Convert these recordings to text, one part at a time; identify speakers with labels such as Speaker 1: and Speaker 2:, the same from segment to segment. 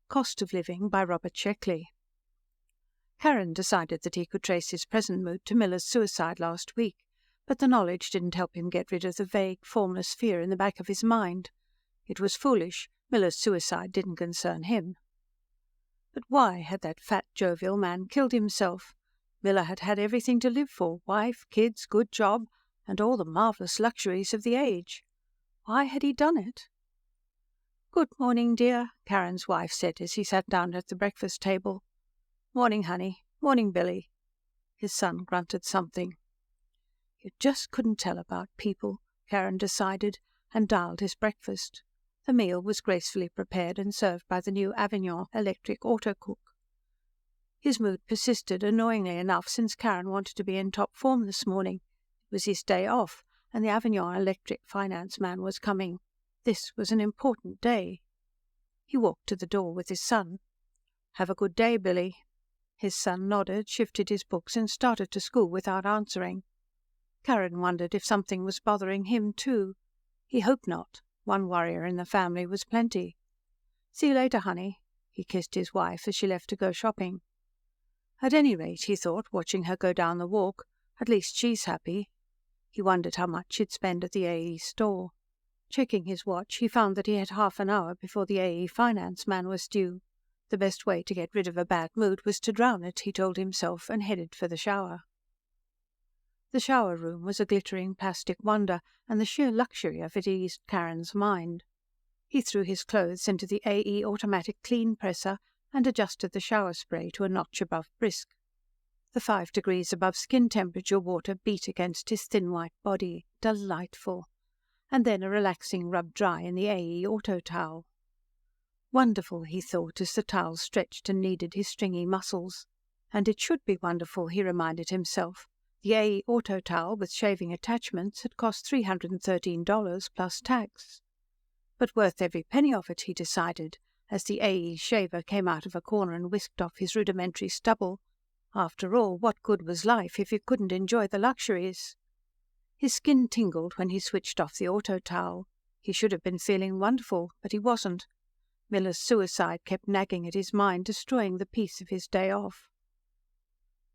Speaker 1: Cost of Living by Robert Sheckley. Karen decided that he could trace his present mood to Miller's suicide last week, but the knowledge didn't help him get rid of the vague, formless fear in the back of his mind. It was foolish. Miller's suicide didn't concern him. But why had that fat, jovial man killed himself? Miller had had everything to live for, wife, kids, good job, and all the marvellous luxuries of the age. Why had he done it? "Good morning, dear," Karen's wife said as he sat down at the breakfast table. "Morning, honey. Morning, Billy." His son grunted something. You just couldn't tell about people, Karen decided, and dialed his breakfast. The meal was gracefully prepared and served by the new Avignon electric autocook. His mood persisted, annoyingly enough, since Karen wanted to be in top form this morning. It was his day off, and the Avignon electric finance man was coming. This was an important day. He walked to the door with his son. "Have a good day, Billy." His son nodded, shifted his books, and started to school without answering. Karen wondered if something was bothering him, too. He hoped not. One worrier in the family was plenty. "See you later, honey." He kissed his wife as she left to go shopping. At any rate, he thought, watching her go down the walk, at least she's happy. He wondered how much she'd spend at the AE store. Checking his watch, he found that he had half an hour before the AE finance man was due. The best way to get rid of a bad mood was to drown it, he told himself, and headed for the shower. The shower room was a glittering plastic wonder, and the sheer luxury of it eased Karen's mind. He threw his clothes into the AE automatic clean presser and adjusted the shower spray to a notch above brisk. The 5 degrees above skin temperature water beat against his thin white body. Delightful. And then a relaxing rub dry in the AE auto towel. Wonderful, he thought, as the towel stretched and kneaded his stringy muscles. And it should be wonderful, he reminded himself. The AE auto towel with shaving attachments had cost $313 plus tax. But worth every penny of it, he decided, as the AE shaver came out of a corner and whisked off his rudimentary stubble. After all, what good was life if you couldn't enjoy the luxuries? His skin tingled when he switched off the auto towel. He should have been feeling wonderful, but he wasn't. Miller's suicide kept nagging at his mind, destroying the peace of his day off.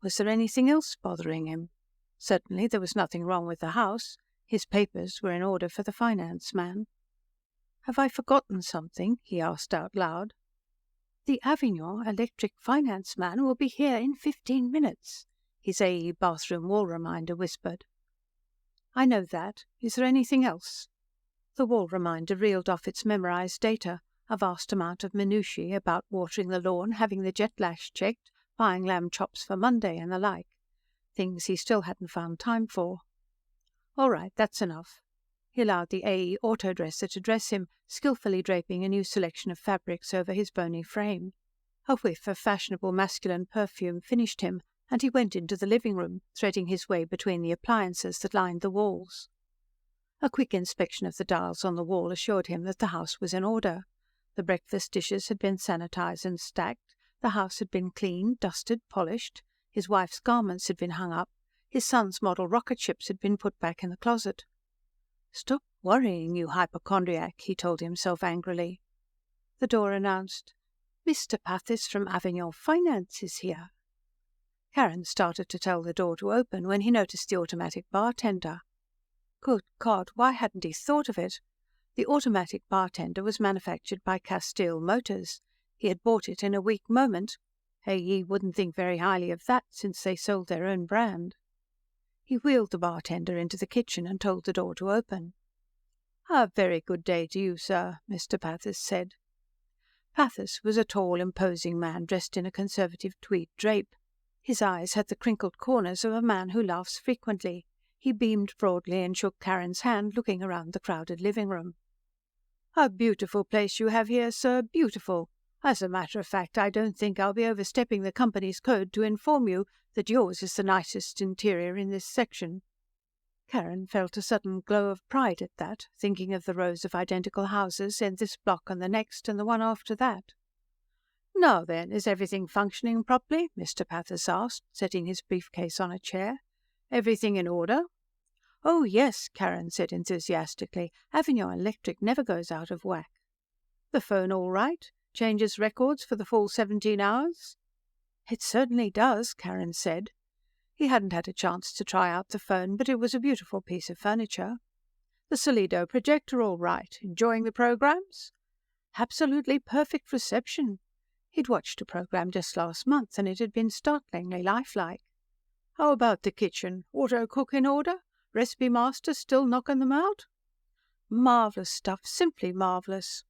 Speaker 1: Was there anything else bothering him? Certainly there was nothing wrong with the house. His papers were in order for the finance man. "Have I forgotten something?" he asked out loud. "The Avignon electric finance man will be here in 15 minutes, his AE bathroom wall reminder whispered. "I know that. Is there anything else?" The wall reminder reeled off its memorized data, a vast amount of minutiae about watering the lawn, having the jet lash checked, buying lamb chops for Monday, and the like. Things he still hadn't found time for. All right, that's enough. He allowed the AE autodresser to dress him, skillfully draping a new selection of fabrics over his bony frame. A whiff of fashionable masculine perfume finished him, and he went into the living room, threading his way between the appliances that lined the walls. A quick inspection of the dials on the wall assured him that the house was in order. The breakfast dishes had been sanitized and stacked, the house had been cleaned, dusted, polished, his wife's garments had been hung up, his son's model rocket ships had been put back in the closet. "Stop worrying, you hypochondriac," he told himself angrily. The door announced, "Mr. Pathis from Avignon Finance is here." Karen started to tell the door to open when he noticed the automatic bartender. Good God, why hadn't he thought of it? The automatic bartender was manufactured by Castile Motors. He had bought it in a weak moment. AE wouldn't think very highly of that, since they sold their own brand. He wheeled the bartender into the kitchen and told the door to open. "A very good day to you, sir," Mr. Pathis said. Pathis was a tall, imposing man dressed in a conservative tweed drape. His eyes had the crinkled corners of a man who laughs frequently. He beamed broadly and shook Karen's hand, looking around the crowded living room. "A beautiful place you have here, sir, beautiful. As a matter of fact, I don't think I'll be overstepping the company's code to inform you that yours is the nicest interior in this section." Karen felt a sudden glow of pride at that, thinking of the rows of identical houses in this block and the next and the one after that. "Now then, is everything functioning properly?" Mr. Pathis asked, setting his briefcase on a chair. "Everything in order?" "Oh, yes," Karen said enthusiastically. "Avignon Electric never goes out of whack." "The phone all right?" Changes records for the full 17 hours? It certainly does, Karen said. He hadn't had a chance to try out the phone, but it was a beautiful piece of furniture. The Solido projector all right? Enjoying the programs? Absolutely perfect reception. He'd watched a program just last month, and it had been startlingly lifelike. How about the kitchen? Auto cook in order? Recipe master still knocking them out? Marvellous stuff, simply marvellous.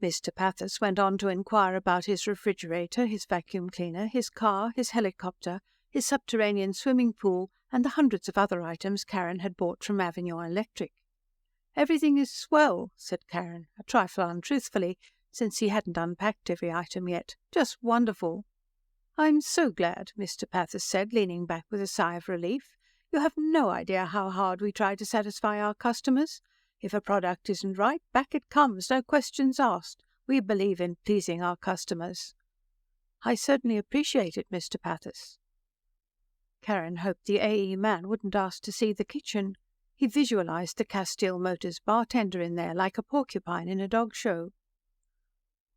Speaker 1: Mr. Pathis went on to inquire about his refrigerator, his vacuum cleaner, his car, his helicopter, his subterranean swimming pool, and the hundreds of other items Karen had bought from Avignon Electric. Everything is swell, said Karen, a trifle untruthfully, since he hadn't unpacked every item yet. Just wonderful. I'm so glad, Mr. Pathis said, leaning back with a sigh of relief. You have no idea how hard we try to satisfy our customers. If a product isn't right, back it comes, no questions asked. We believe in pleasing our customers. I certainly appreciate it, Mr. Pathis. Karen hoped the AE man wouldn't ask to see the kitchen. He visualized the Castile Motors bartender in there like a porcupine in a dog show.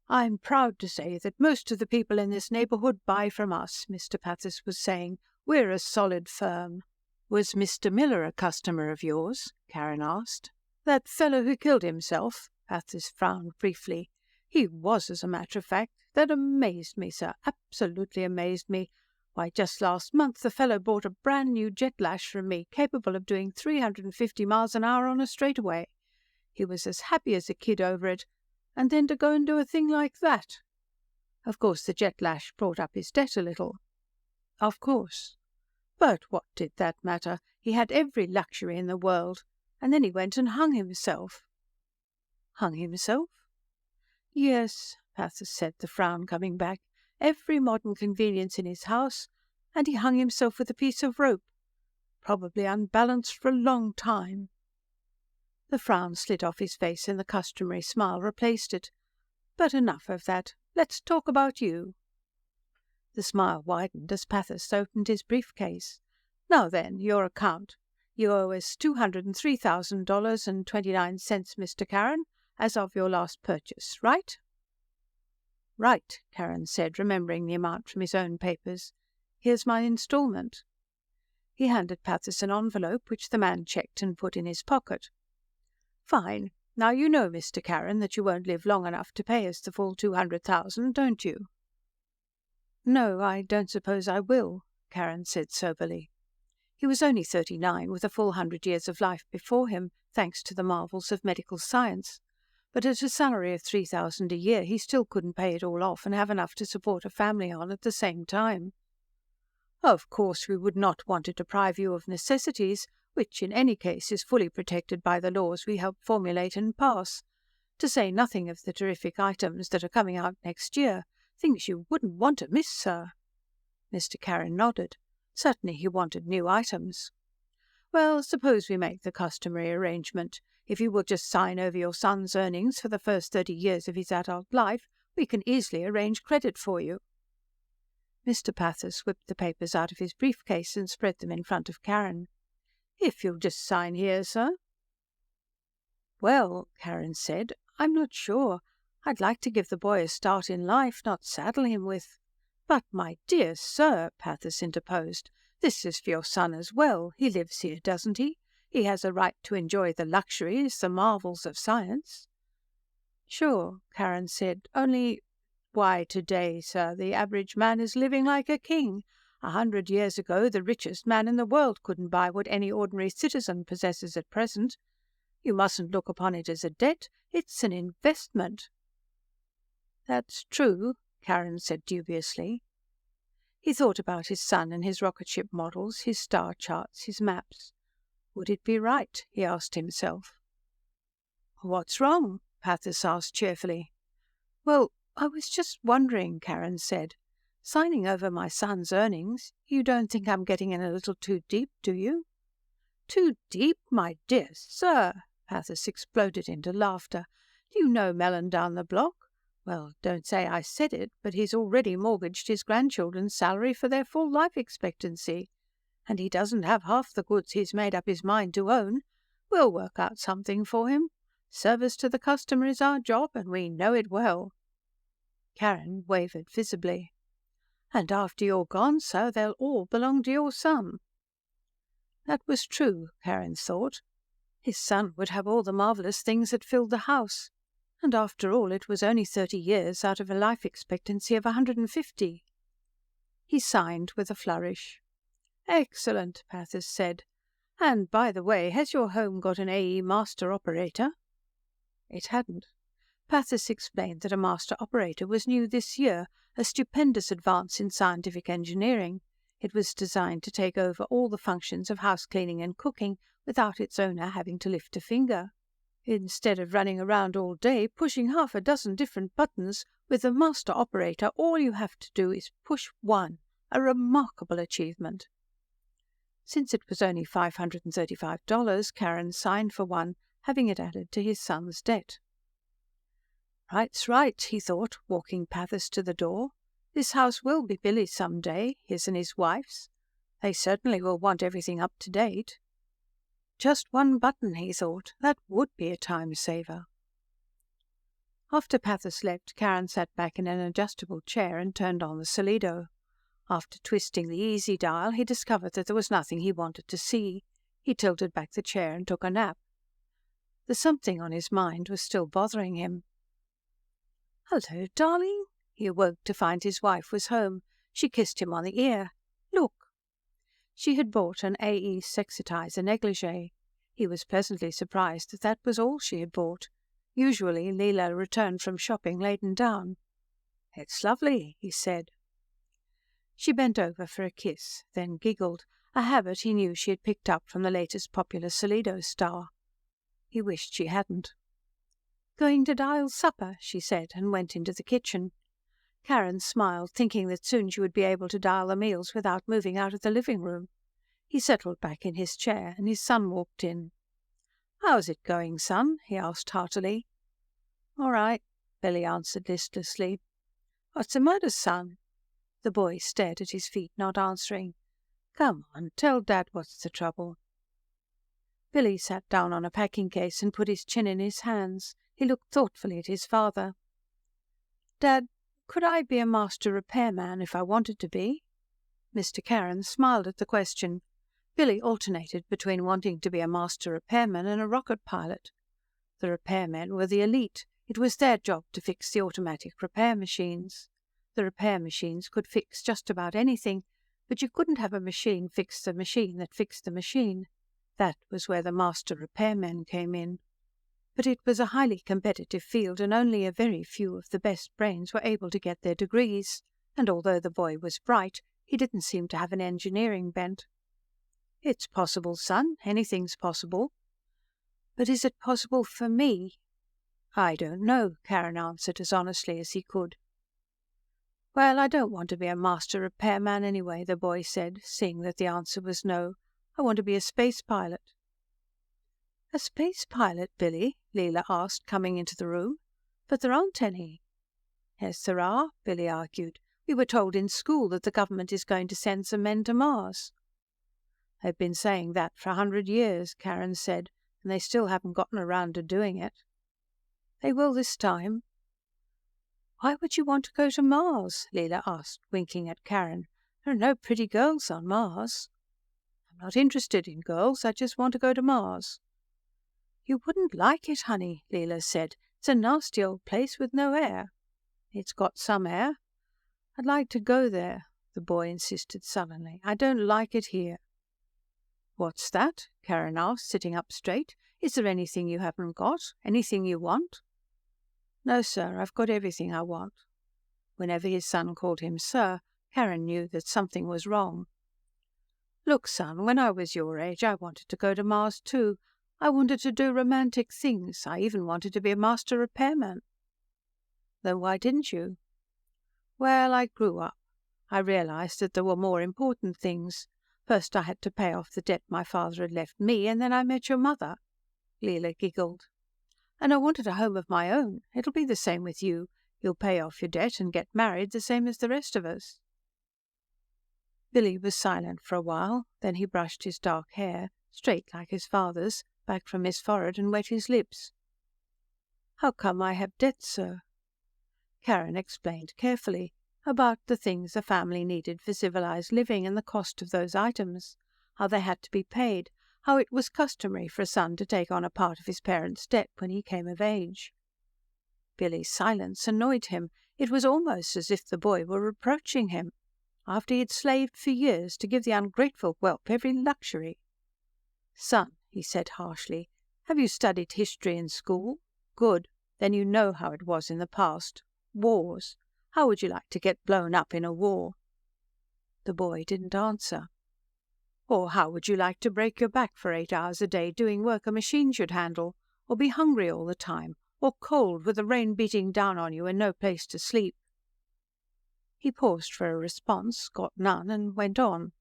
Speaker 1: I'm proud to say that most of the people in this neighborhood buy from us, Mr. Pathis was saying. We're a solid firm. Was Mr. Miller a customer of yours? Karen asked. That fellow who killed himself? Pathis frowned briefly. He was, as a matter of fact. That amazed me, sir. Absolutely amazed me. Why, just last month the fellow bought a brand new jet lash from me, capable of doing 350 miles an hour on a straightaway. He was as happy as a kid over it. And then to go and do a thing like that. Of course, the jet lash brought up his debt a little. Of course. But what did that matter? He had every luxury in the world. And then he went and hung himself. Hung himself? Yes, Pathis said, the frown coming back. Every modern convenience in his house, and he hung himself with a piece of rope. Probably unbalanced for a long time. The frown slid off his face and the customary smile replaced it. But enough of that. Let's talk about you. The smile widened as Pathis opened his briefcase. Now then, your account. You owe us $203,000.29, Mr. Karen, as of your last purchase, right? Right, Karen said, remembering the amount from his own papers. Here's my installment. He handed Pathis an envelope, which the man checked and put in his pocket. Fine. Now you know, Mr. Karen, that you won't live long enough to pay us the full $200,000, don't you? No, I don't suppose I will, Karen said soberly. He was only 39, with a full 100 years of life before him, thanks to the marvels of medical science. But at a salary of $3,000 a year, he still couldn't pay it all off and have enough to support a family on at the same time. Of course, we would not want to deprive you of necessities, which in any case is fully protected by the laws we help formulate and pass, to say nothing of the terrific items that are coming out next year, things you wouldn't want to miss, sir. Mr. Karen nodded. Certainly he wanted new items. Well, suppose we make the customary arrangement. If you will just sign over your son's earnings for the first 30 years of his adult life, we can easily arrange credit for you. Mr. Pathis whipped the papers out of his briefcase and spread them in front of Karen. If you'll just sign here, sir. Well, Karen said, I'm not sure. I'd like to give the boy a start in life, not saddle him with... But, my dear sir, Pathis interposed, this is for your son as well. He lives here, doesn't he? He has a right to enjoy the luxuries, the marvels of science. Sure, Karen said, only... Why, today, sir, the average man is living like a king. 100 years ago, the richest man in the world couldn't buy what any ordinary citizen possesses at present. You mustn't look upon it as a debt. It's an investment. That's true, Karen said dubiously. He thought about his son and his rocket ship models, his star charts, his maps. Would it be right? He asked himself. What's wrong? Pathis asked cheerfully. Well, I was just wondering, Karen said. Signing over my son's earnings, you don't think I'm getting in a little too deep, do you? Too deep, my dear sir? Pathis exploded into laughter. Do you know Mellon down the block? Well, don't say I said it, but he's already mortgaged his grandchildren's salary for their full life expectancy. And he doesn't have half the goods he's made up his mind to own. We'll work out something for him. Service to the customer is our job, and we know it well. Karen wavered visibly. "And after you're gone, sir, they'll all belong to your son." That was true, Karen thought. His son would have all the marvellous things that filled the house. And after all, it was only 30 years out of a life expectancy of 150. He signed with a flourish. "Excellent," Pathis said. "And, by the way, has your home got an AE master operator?" It hadn't. Pathis explained that a master operator was new this year, a stupendous advance in scientific engineering. It was designed to take over all the functions of house cleaning and cooking without its owner having to lift a finger. Instead of running around all day pushing half a dozen different buttons, with a master operator all you have to do is push one. A remarkable achievement. Since it was only $535, Karen signed for one, having it added to his son's debt. "Right's right," he thought, walking Pathis to the door. "This house will be Billy's some day, his and his wife's. They certainly will want everything up to date." Just one button, he thought. That would be a time saver. After Pathis left, Karen sat back in an adjustable chair and turned on the Solido. After twisting the easy dial, he discovered that there was nothing he wanted to see. He tilted back the chair and took a nap. The something on his mind was still bothering him. "Hello, darling." He awoke to find his wife was home. She kissed him on the ear. "Look." She had bought an AE Sexitizer negligee. He was pleasantly surprised that that was all she had bought. Usually Leela returned from shopping laden down. "It's lovely," he said. She bent over for a kiss, then giggled, a habit he knew she had picked up from the latest popular Solido star. He wished she hadn't. "Going to dial supper," she said, and went into the kitchen. Karen smiled, thinking that soon she would be able to dial the meals without moving out of the living room. He settled back in his chair, and his son walked in. "How's it going, son?" he asked heartily. "All right," Billy answered listlessly. "What's the matter, son?" The boy stared at his feet, not answering. "Come on, tell Dad what's the trouble." Billy sat down on a packing case and put his chin in his hands. He looked thoughtfully at his father. "Dad, could I be a master repairman if I wanted to be?" Mr. Karen smiled at the question. Billy alternated between wanting to be a master repairman and a rocket pilot. The repairmen were the elite. It was their job to fix the automatic repair machines. The repair machines could fix just about anything, but you couldn't have a machine fix the machine that fixed the machine. That was where the master repairmen came in. But it was a highly competitive field, and only a very few of the best brains were able to get their degrees, and although the boy was bright, he didn't seem to have an engineering bent. "It's possible, son. Anything's possible." "But is it possible for me?" "I don't know," Karen answered as honestly as he could. "Well, I don't want to be a master repairman anyway," the boy said, seeing that the answer was no. "I want to be a space pilot." "A space pilot, Billy?" Leela asked, coming into the room. "But there aren't any." "Yes, there are," Billy argued. "We were told in school that the government is going to send some men to Mars." "They've been saying that for 100 years," Karen said, "and they still haven't gotten around to doing it." "They will this time." "Why would you want to go to Mars?" Leela asked, winking at Karen. "There are no pretty girls on Mars." "I'm not interested in girls. I just want to go to Mars." "You wouldn't like it, honey," Leela said. "It's a nasty old place with no air." "It's got some air." "I'd like to go there," the boy insisted sullenly. "I don't like it here." "What's that?" Karen asked, sitting up straight. "Is there anything you haven't got? Anything you want?" "No, sir. I've got everything I want." Whenever his son called him sir, Karen knew that something was wrong. "Look, son, when I was your age, I wanted to go to Mars too. I wanted to do romantic things. I even wanted to be a master repairman." "Then why didn't you?" "Well, I grew up. I realized that there were more important things. First I had to pay off the debt my father had left me, and then I met your mother." Leela giggled. "And I wanted a home of my own. It'll be the same with you. You'll pay off your debt and get married the same as the rest of us." Billy was silent for a while. Then he brushed his dark hair, straight like his father's, back from his forehead and wet his lips. "How come I have debts, sir?" Karen explained carefully about the things a family needed for civilized living and the cost of those items, how they had to be paid, how it was customary for a son to take on a part of his parents' debt when he came of age. Billy's silence annoyed him. It was almost as if the boy were reproaching him, after he had slaved for years to give the ungrateful whelp every luxury. "Son," he said harshly, "have you studied history in school? Good. Then you know how it was in the past. Wars. How would you like to get blown up in a war?" The boy didn't answer. "Or how would you like to break your back for 8 hours a day doing work a machine should handle, or be hungry all the time, or cold with the rain beating down on you and no place to sleep?" He paused for a response, got none, and went on.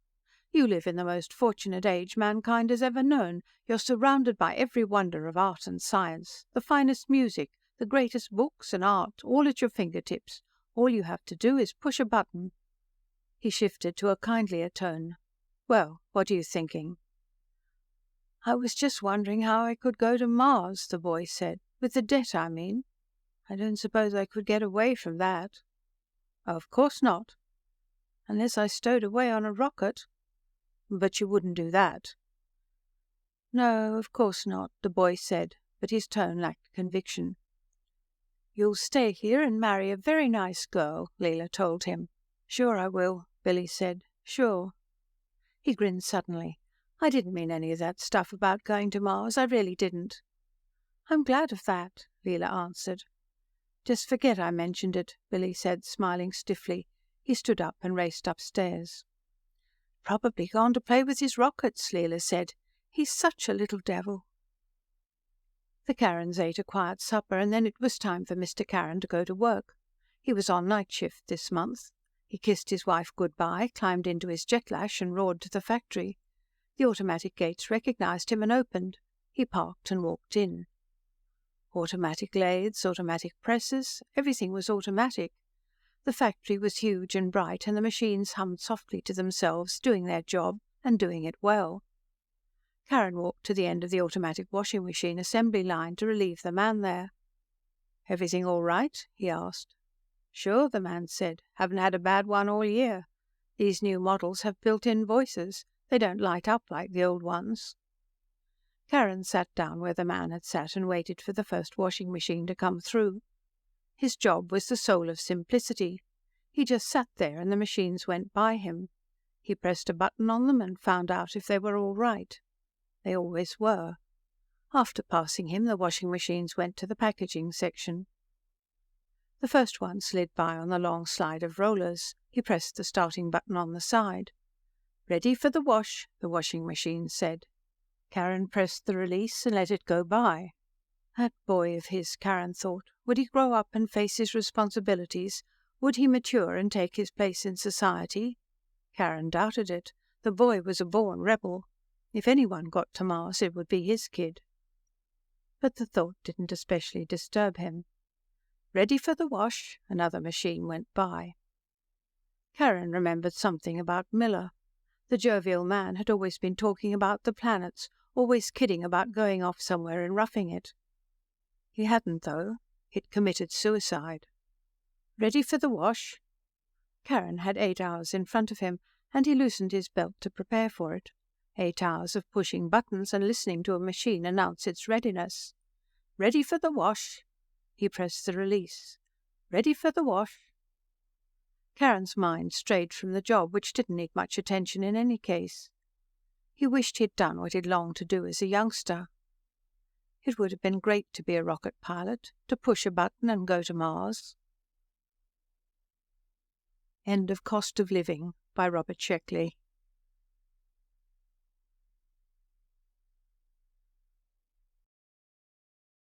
Speaker 1: "You live in the most fortunate age mankind has ever known. You're surrounded by every wonder of art and science, the finest music, the greatest books and art, all at your fingertips. All you have to do is push a button." He shifted to a kindlier tone. "Well, what are you thinking?" "I was just wondering how I could go to Mars," the boy said. "With the debt, I mean. I don't suppose I could get away from that." "Of course not." "Unless I stowed away on a rocket." "But you wouldn't do that." "No, of course not," the boy said, but his tone lacked conviction. "You'll stay here and marry a very nice girl," Leela told him. "Sure I will," Billy said. "Sure." He grinned suddenly. "I didn't mean any of that stuff about going to Mars. I really didn't." "I'm glad of that," Leela answered. "Just forget I mentioned it," Billy said, smiling stiffly. He stood up and raced upstairs. "Probably gone to play with his rockets," Leela said. "He's such a little devil." The Carrons ate a quiet supper, and then it was time for Mr. Carron to go to work. He was on night shift this month. He kissed his wife good-bye, climbed into his jetlash and roared to the factory. The automatic gates recognized him and opened. He parked and walked in. Automatic lathes, automatic presses, everything was automatic. The factory was huge and bright, and the machines hummed softly to themselves, doing their job, and doing it well. Carron walked to the end of the automatic washing machine assembly line to relieve the man there. "Everything all right?" he asked. "Sure," the man said. "Haven't had a bad one all year. These new models have built-in voices. They don't light up like the old ones." Carron sat down where the man had sat and waited for the first washing machine to come through. His job was the soul of simplicity. He just sat there and the machines went by him. He pressed a button on them and found out if they were all right. They always were. After passing him, the washing machines went to the packaging section. The first one slid by on the long slide of rollers. He pressed the starting button on the side. "Ready for the wash," the washing machine said. Carron pressed the release and let it go by. That boy of his, Carron thought. Would he grow up and face his responsibilities? Would he mature and take his place in society? Carron doubted it. The boy was a born rebel. If anyone got to Mars, it would be his kid. But the thought didn't especially disturb him. "Ready for the wash," another machine went by. Carron remembered something about Miller. The jovial man had always been talking about the planets, always kidding about going off somewhere and roughing it. He hadn't, though. He'd committed suicide. "Ready for the wash?" Carron had 8 hours in front of him, and he loosened his belt to prepare for it. 8 hours of pushing buttons and listening to a machine announce its readiness. "Ready for the wash." He pressed the release. "Ready for the wash." Carron's mind strayed from the job, which didn't need much attention in any case. He wished he'd done what he'd longed to do as a youngster. It would have been great to be a rocket pilot, to push a button and go to Mars. End of Cost of Living by Robert Sheckley.